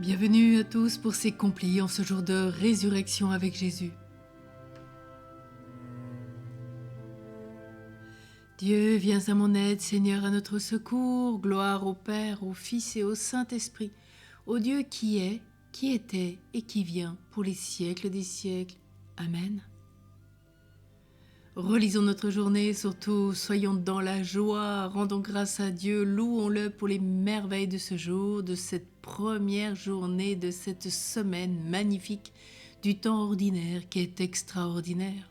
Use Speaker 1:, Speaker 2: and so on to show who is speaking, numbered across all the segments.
Speaker 1: Bienvenue à tous pour ces complis en ce jour de résurrection avec Jésus. Dieu, viens à mon aide, Seigneur, à notre secours. Gloire au Père, au Fils et au Saint-Esprit, au Dieu qui est, qui était et qui vient pour les siècles des siècles. Amen. Relisons notre journée, surtout soyons dans la joie, rendons grâce à Dieu, louons-le pour les merveilles de ce jour, de cette première journée de cette semaine magnifique du temps ordinaire qui est extraordinaire.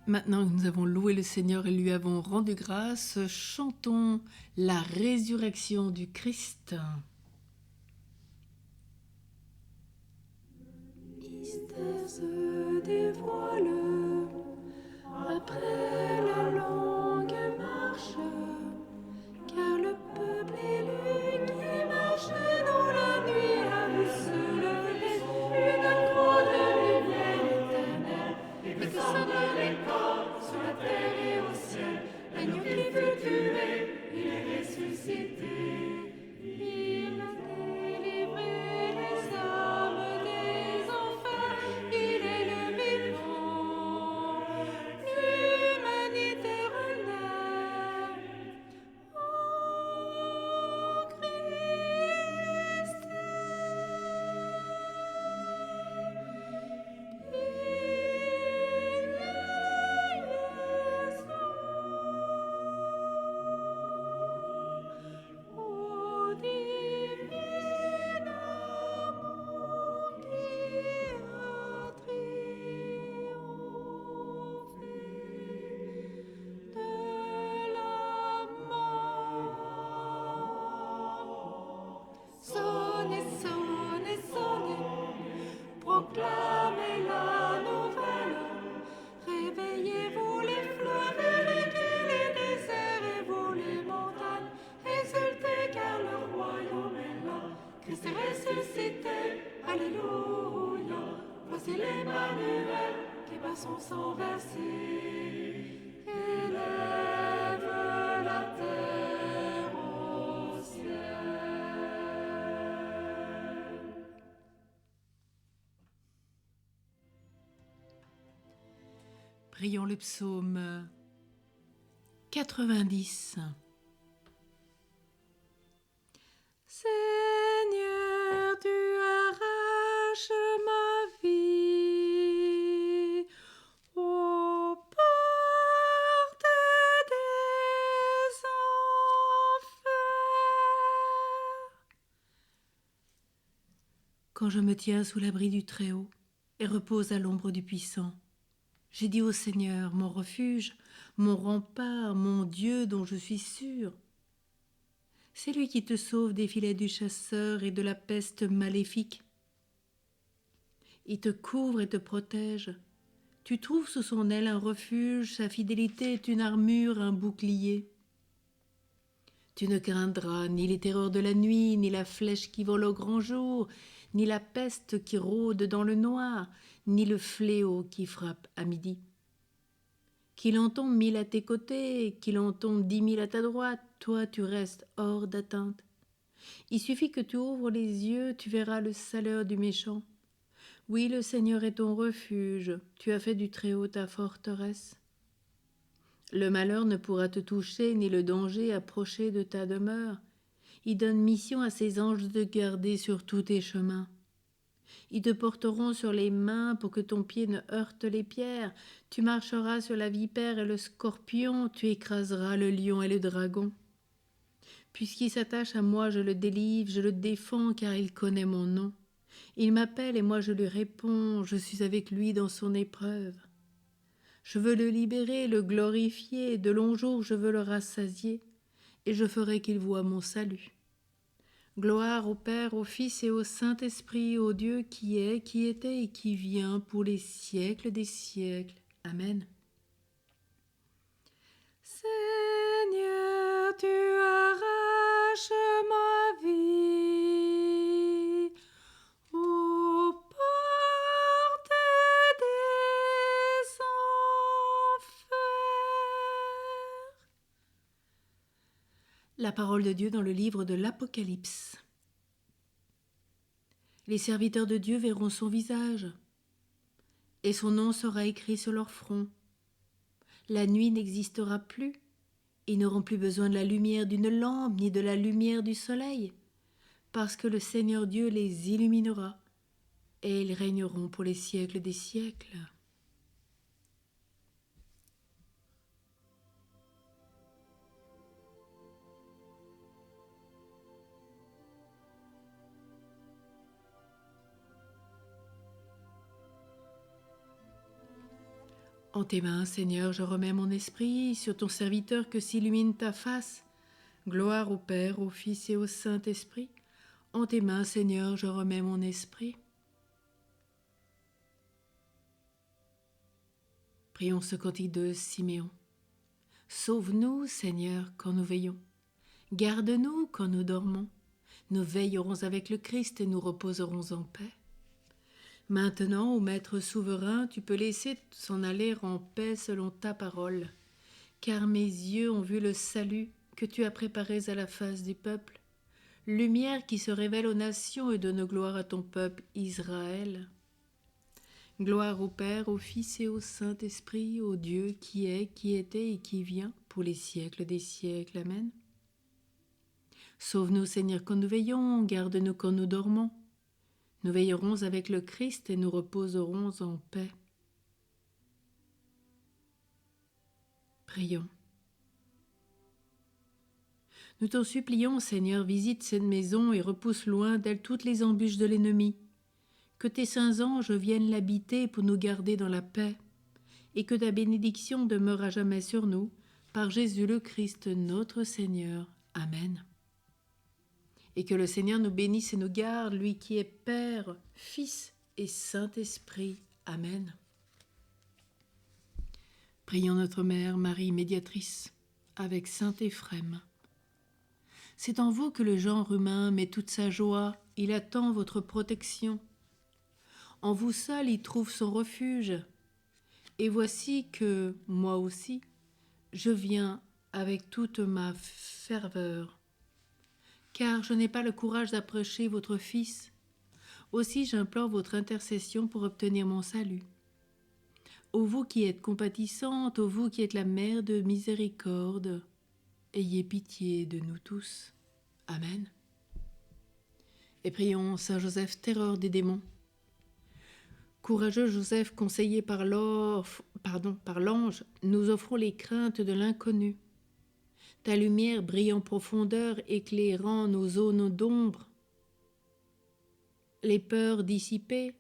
Speaker 1: Maintenant que nous avons loué le Seigneur et lui avons rendu grâce, chantons la résurrection du Christ.
Speaker 2: Mystère se dévoile après la longue marche, car le peuple élu qui marchait dans la nuit a vu se lever une croix de lumière éternelle, et que sonne les corps sur la terre et au ciel. L'agneau qui fut tué, il est ressuscité. Il a délivré les âmes des enfers, il est le vivant, l'humanité renaît. Ô Christ, ô divin amour qui a triomphé de la mort. Sonnez, sonnez, sonnez, proclamez la nouvelle. Réveillez-vous les fleuves et les déserts, et vous les montagnes, exultez car le royaume est là. Christ est ressuscité, alléluia. Voici l'Emmanuel qui par son sang versé élève la terre au ciel.
Speaker 1: Prions le psaume 90.
Speaker 2: Seigneur, tu arraches ma vie aux portes des enfers.
Speaker 1: Quand je me tiens sous l'abri du Très-Haut et repose à l'ombre du Puissant, j'ai dit au Seigneur, mon refuge, mon rempart, mon Dieu dont je suis sûr. C'est lui qui te sauve des filets du chasseur et de la peste maléfique. Il te couvre et te protège. Tu trouves sous son aile un refuge, sa fidélité est une armure, un bouclier. Tu ne craindras ni les terreurs de la nuit, ni la flèche qui vole au grand jour, ni la peste qui rôde dans le noir, ni le fléau qui frappe à midi. Qu'il en tombe 1000 à tes côtés, qu'il en tombe 10 000 à ta droite, toi tu restes hors d'atteinte. Il suffit que tu ouvres les yeux, tu verras le saleur du méchant. Oui, le Seigneur est ton refuge, tu as fait du Très-Haut ta forteresse. Le malheur ne pourra te toucher, ni le danger approcher de ta demeure. Il donne mission à ses anges de te garder sur tous tes chemins. Ils te porteront sur les mains pour que ton pied ne heurte les pierres. Tu marcheras sur la vipère et le scorpion, tu écraseras le lion et le dragon. Puisqu'il s'attache à moi, je le délivre, je le défends car il connaît mon nom. Il m'appelle et moi je lui réponds, je suis avec lui dans son épreuve. Je veux le libérer, le glorifier, de longs jours je veux le rassasier, et je ferai qu'il voie mon salut. Gloire au Père, au Fils et au Saint-Esprit, au Dieu qui est, qui était et qui vient pour les siècles des siècles. Amen. Seigneur, tu arraches ma vie aux portes des enfers. La parole de Dieu dans le livre de l'Apocalypse. Les serviteurs de Dieu verront son visage, et son nom sera écrit sur leur front. La nuit n'existera plus. Ils n'auront plus besoin de la lumière d'une lampe ni de la lumière du soleil, parce que le Seigneur Dieu les illuminera, et ils régneront pour les siècles des siècles. En tes mains, Seigneur, je remets mon esprit sur ton serviteur que s'illumine ta face. Gloire au Père, au Fils et au Saint-Esprit. En tes mains, Seigneur, je remets mon esprit. Prions ce cantique de Siméon. Sauve-nous, Seigneur, quand nous veillons. Garde-nous quand nous dormons. Nous veillerons avec le Christ et nous reposerons en paix. Maintenant, ô Maître souverain, tu peux laisser s'en aller en paix selon ta parole, car mes yeux ont vu le salut que tu as préparé à la face du peuple, lumière qui se révèle aux nations et donne gloire à ton peuple Israël. Gloire au Père, au Fils et au Saint-Esprit, au Dieu qui est, qui était et qui vient, pour les siècles des siècles. Amen. Sauve-nous, Seigneur, quand nous veillons, garde-nous quand nous dormons. Nous veillerons avec le Christ et nous reposerons en paix. Prions. Nous t'en supplions, Seigneur, visite cette maison et repousse loin d'elle toutes les embûches de l'ennemi. Que tes saints anges viennent l'habiter pour nous garder dans la paix, et que ta bénédiction demeure à jamais sur nous, par Jésus le Christ notre Seigneur. Amen. Et que le Seigneur nous bénisse et nous garde, lui qui est Père, Fils et Saint-Esprit. Amen. Prions notre Mère, Marie médiatrice, avec saint Éphrem. C'est en vous que le genre humain met toute sa joie, il attend votre protection. En vous seul il trouve son refuge. Et voici que, moi aussi, je viens avec toute ma ferveur. Car je n'ai pas le courage d'approcher votre Fils. Aussi j'implore votre intercession pour obtenir mon salut. Ô vous qui êtes compatissante, ô vous qui êtes la mère de miséricorde, ayez pitié de nous tous. Amen. Et prions Saint Joseph, terreur des démons. Courageux Joseph, conseillé par l'ange, nous offrons les craintes de l'inconnu. Ta lumière brille en profondeur, éclairant nos zones d'ombre. Les peurs dissipées,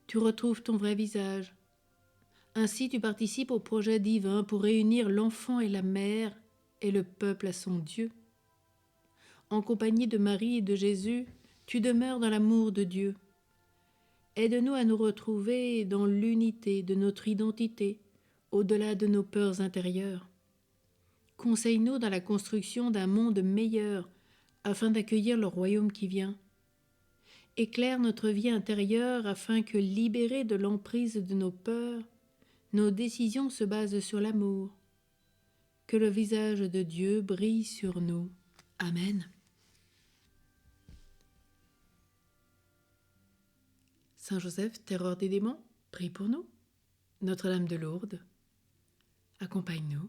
Speaker 1: tu retrouves ton vrai visage. Ainsi tu participes au projet divin pour réunir l'enfant et la mère et le peuple à son Dieu. En compagnie de Marie et de Jésus, tu demeures dans l'amour de Dieu. Aide-nous à nous retrouver dans l'unité de notre identité, au-delà de nos peurs intérieures. Conseille-nous dans la construction d'un monde meilleur, afin d'accueillir le royaume qui vient. Éclaire notre vie intérieure afin que, libérés de l'emprise de nos peurs, nos décisions se basent sur l'amour. Que le visage de Dieu brille sur nous. Amen. Saint Joseph, terreur des démons, prie pour nous. Notre-Dame de Lourdes, accompagne-nous.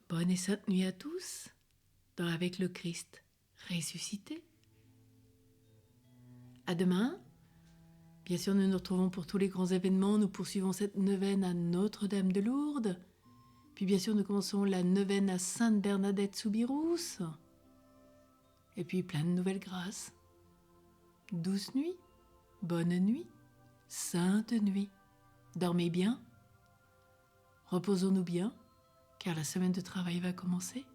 Speaker 1: Bonne et sainte nuit à tous, dans Avec le Christ ressuscité. À demain. Bien sûr, nous nous retrouvons pour tous les grands événements. Nous poursuivons cette neuvaine à Notre-Dame de Lourdes. Puis bien sûr, nous commençons la neuvaine à Sainte Bernadette Soubirous. Et puis plein de nouvelles grâces. Douce nuit, bonne nuit, sainte nuit. Dormez bien, reposons-nous bien, car la semaine de travail va commencer.